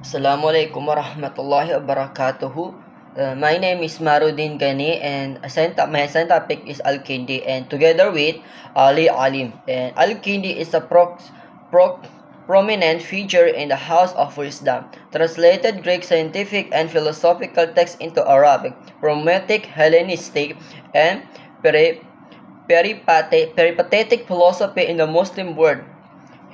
Assalamualaikum warahmatullahi wabarakatuh. My name is Marudin Gani and my assigned topic is Al-Kindi, and together with Ali Alim. And Al-Kindi is a prominent figure in the House of Wisdom, translated Greek scientific and philosophical texts into Arabic, Prometic, Hellenistic, and peripatetic philosophy in the Muslim world.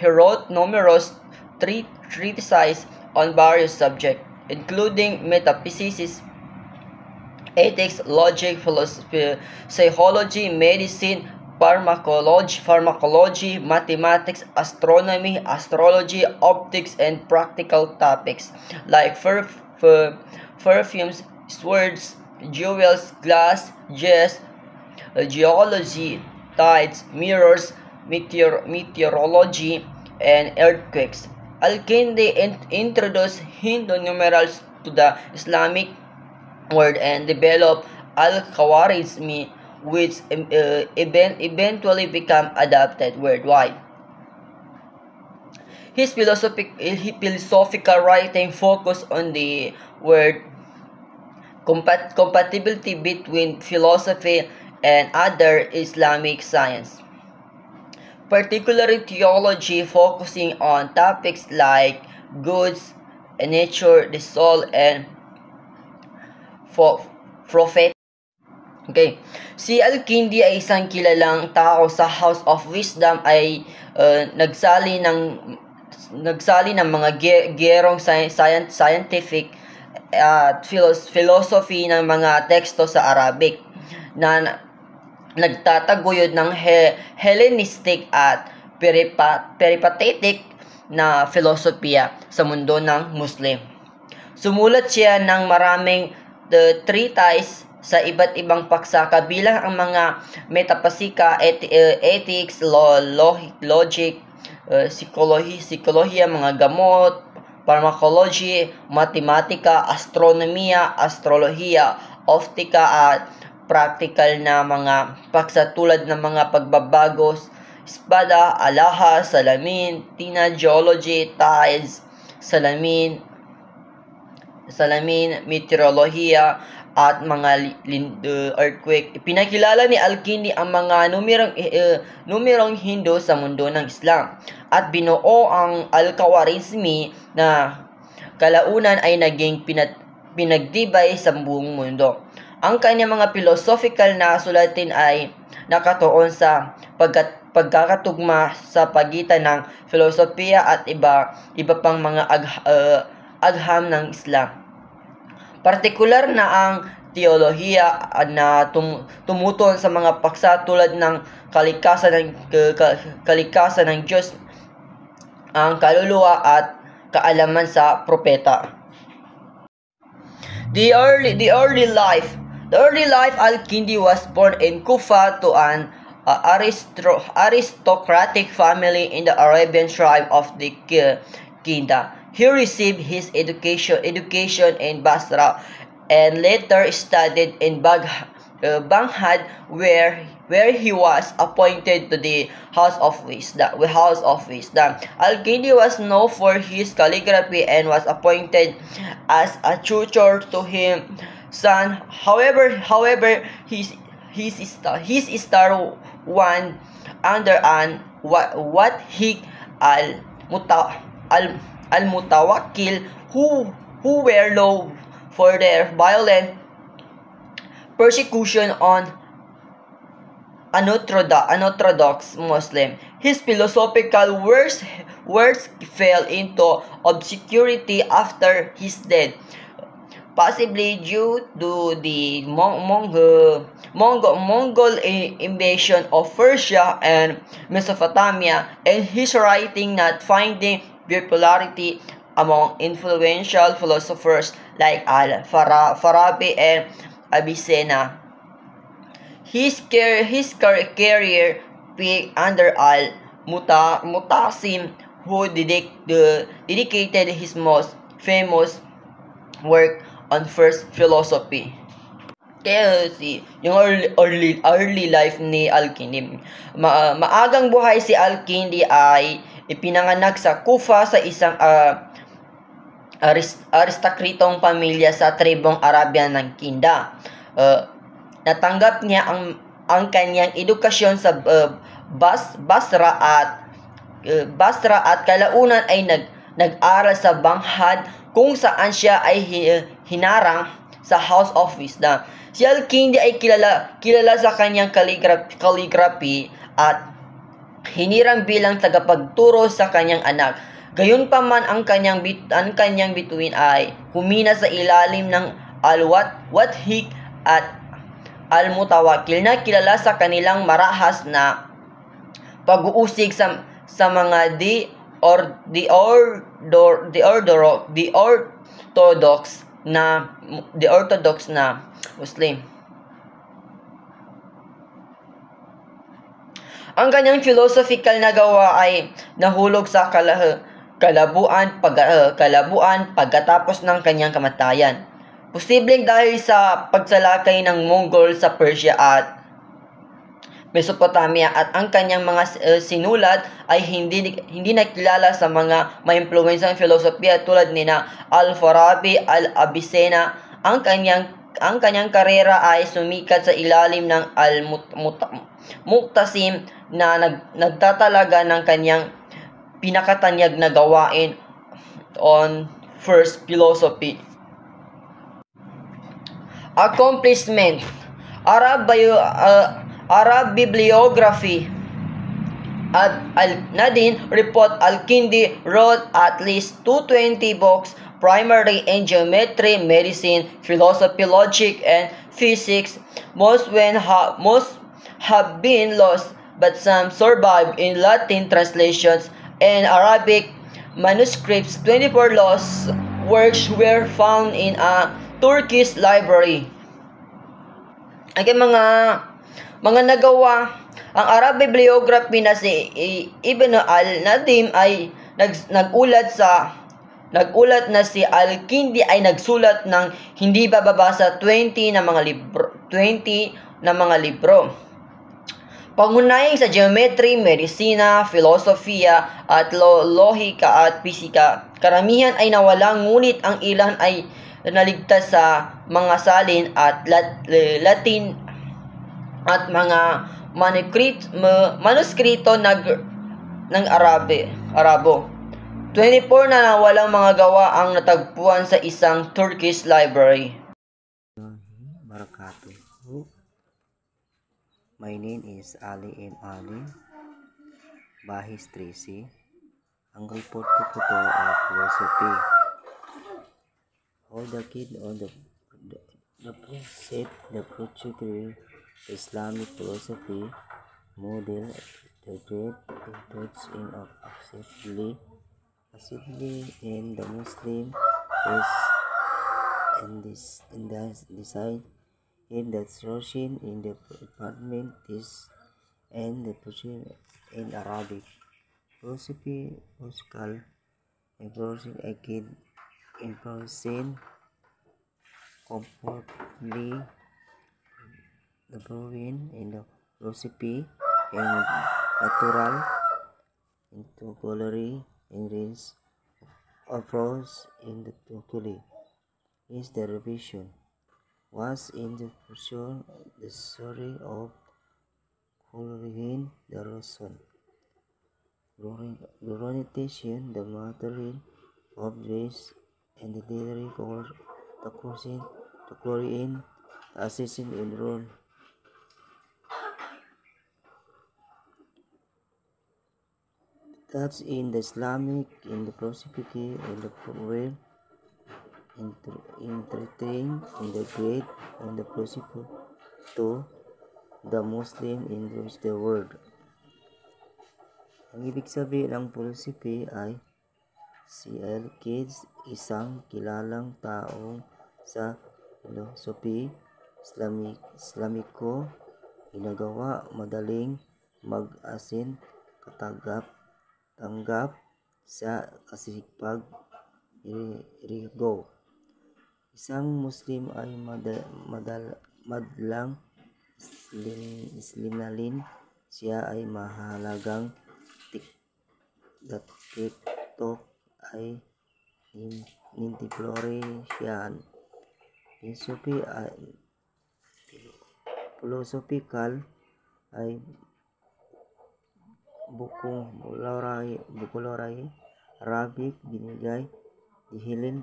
He wrote numerous treatises on various subjects, including metaphysics, ethics, logic, philosophy, psychology, medicine, pharmacology, mathematics, astronomy, astrology, optics, and practical topics like perfumes, swords, jewels, glass, jazz, geology, tides, mirrors, meteorology, and earthquakes. Al-Kindi introduced Hindu numerals to the Islamic world and developed Al-Khawarizmi, which eventually became adopted worldwide. His philosophical writing focused on the word compatibility between philosophy and other Islamic science, particularly theology, focusing on topics like goods, nature, the soul, and prophet. Okay. Si Al-Kindi ay isang kilalang tao sa House of Wisdom, ay nagsali ng mga gerong scientific at philosophy ng mga teksto sa Arabic na nagtataguyod ng Hellenistic at peripatetic na filosofiya sa mundo ng Muslim. Sumulat siya ng maraming treatise sa iba't ibang paksa, kabilang ang mga metapasika, ethics, logic, psikolohiya, mga gamot, pharmacology, matematika, astronomiya, astrolohiya, optika, at practical na mga paksa tulad ng mga pagbabagos, espada, alahas, salamin, geology, tides, salamin, meteorolohiya, at mga earthquake. Pinakilala ni Al-Kindi ang mga numerong Hindu sa mundo ng Islam at binuo ang Al-Khawarizmi na kalaunan ay naging pinagdibay sa buong mundo. Ang kanyang mga philosophical na sulatin ay nakatuon sa pagkakatugma sa pagitan ng filosofiya at iba pang mga agham ng Islam. Partikular na ang teolohiya na tumutuon sa mga paksa tulad ng kalikasan ng Diyos, ang kaluluwa, at kaalaman sa propeta. The early life Al-Kindi was born in Kufa to an aristocratic family in the Arabian tribe of the Kinda. He received his education in Basra and later studied in Baghdad, where he was appointed to the House of Wisdom. Al-Kindi was known for his calligraphy and was appointed as a tutor to his son. However, his star one under an Wadhig al-Mutawakkil, who were known for their violent persecution on unorthodox Muslim. His philosophical works fell into obscurity after his death, possibly due to the Mongol invasion of Persia and Mesopotamia, and his writing not finding popularity among influential philosophers like Al-Farabi and Avicenna. His career peaked under Al-Mutasim, who dedicated his most famous work on first philosophy. Kaya yung early life ni Al-Kindi. Maagang buhay si Al-Kindi ay ipinanganak sa Kufa sa isang aristakritong pamilya sa tribong Arabian ng Kinda. Natanggap niya ang kanyang edukasyon sa Basra at kalaunan ay nag-aral sa Baghdad kung saan siya ay hinarang sa House of Wisdom. Si Al-Kindi ay kilala sa kanyang calligraphy at hinirang bilang tagapagturo sa kanyang anak. Gayunpaman ang kanyang bituin ay humina sa ilalim ng Al-Wadhik at Al-Mutawakkil na kilala sa kanilang marahas na pag-uusig sa mga orthodox na Muslim. Ang kanyang philosophical na gawa ay nahulog sa kalabuan pagkatapos ng kanyang kamatayan. Posibleng dahil sa pagsalakay ng Mongol sa Persia at Mesopotamia, at ang kanyang mga sinulat ay hindi nakilala sa mga maimpluwensyang filosofiya tulad ni na Al-Farabi, Al-Avicenna. Ang kanyang karera ay sumikat sa ilalim ng Al-Muqtasim na nagtatalaga ng kanyang pinakatanyag na gawain on first philosophy. Accomplishment. Arab bibliography. Al-Nadin report Al-Kindi wrote at least 220 books, primarily in geometry, medicine, philosophy, logic, and physics. Most have been lost, but some survive in Latin translations and Arabic manuscripts. 24 lost works were found in a Turkish library. Ang mga nagawa, ang Arab bibliography na si Ibn al-Nadim ay nagulat na si Al-Kindi ay nagsulat ng hindi bababa sa 20 na mga libro. Pangunahing sa geometry, medisina, filosofiya at lohika at pisika. Karamihan ay nawala, ngunit ang ilan ay naligtas sa mga salin at Latin at mga manuskrito ng Arabo. 24 na nawalang mga gawa ang natagpuan sa isang Turkish library. Barakatuh. My name is Ali M. Ali Bahis Tracy. Ang report ko po ito ay philosophy. All the kid on the set the particular Islamic philosophy model the great influence in of acceptably in the Muslim is in the design in the sourcing in the department is and the position in Arabic philosophy musical enforcing again enforcing comfortably the brewing in the philosophy and natural into gallery in range approach in the locally is the revision was in the portion the story of coloring the reason glorification the material of this and the daily course the coursing the glory in the assassin in role. That's in the Islamic, in the philosophy, in the world, in the great, in the philosophy to the Muslim in the world. Ang ibig sabihin ng philosophy ay si Al-Kindi, isang kilalang taong sa philosophy Islamiko, ginagawa madaling mag-asin tanggap sa kasipag irigo. Isang Muslim ay madlang islinalin siya ay mahalagang TikTok ay Ninti Floresian philosophical ay Bukularahi Arabic binigay dihilin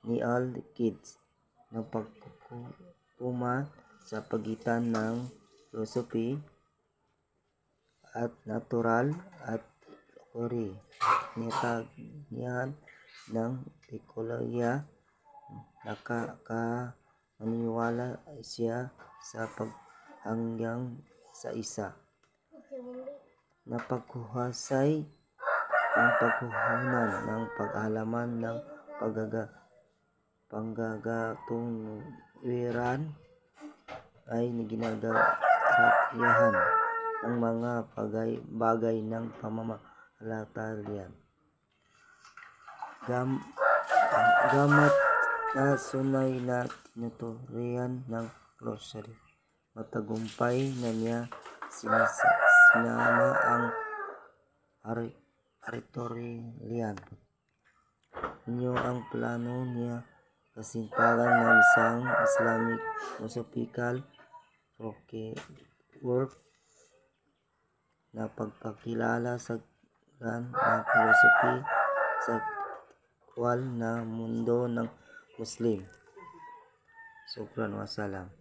ni Al-Qids ng pagkukumat sa pagitan ng philosophy at natural at teori. Nitagyan ng ekolohiya, nakakaniwala siya sa paghanggang sa isa na paghuhusay ng paghuhunan ng pag-aalaman ng panggagatunguran ay ginagarayahan ng mga bagay ng pamamahalatalian. Gamat na sunay na tinuturuan ng glossary, matagumpay na niya sinama ang Aristotelian. Inyo ang plano niya kasintahan ng isang Islamic philosophical work na pagpakilala sa philosophy sa aktwal na mundo ng Muslim. Shukran wa salam.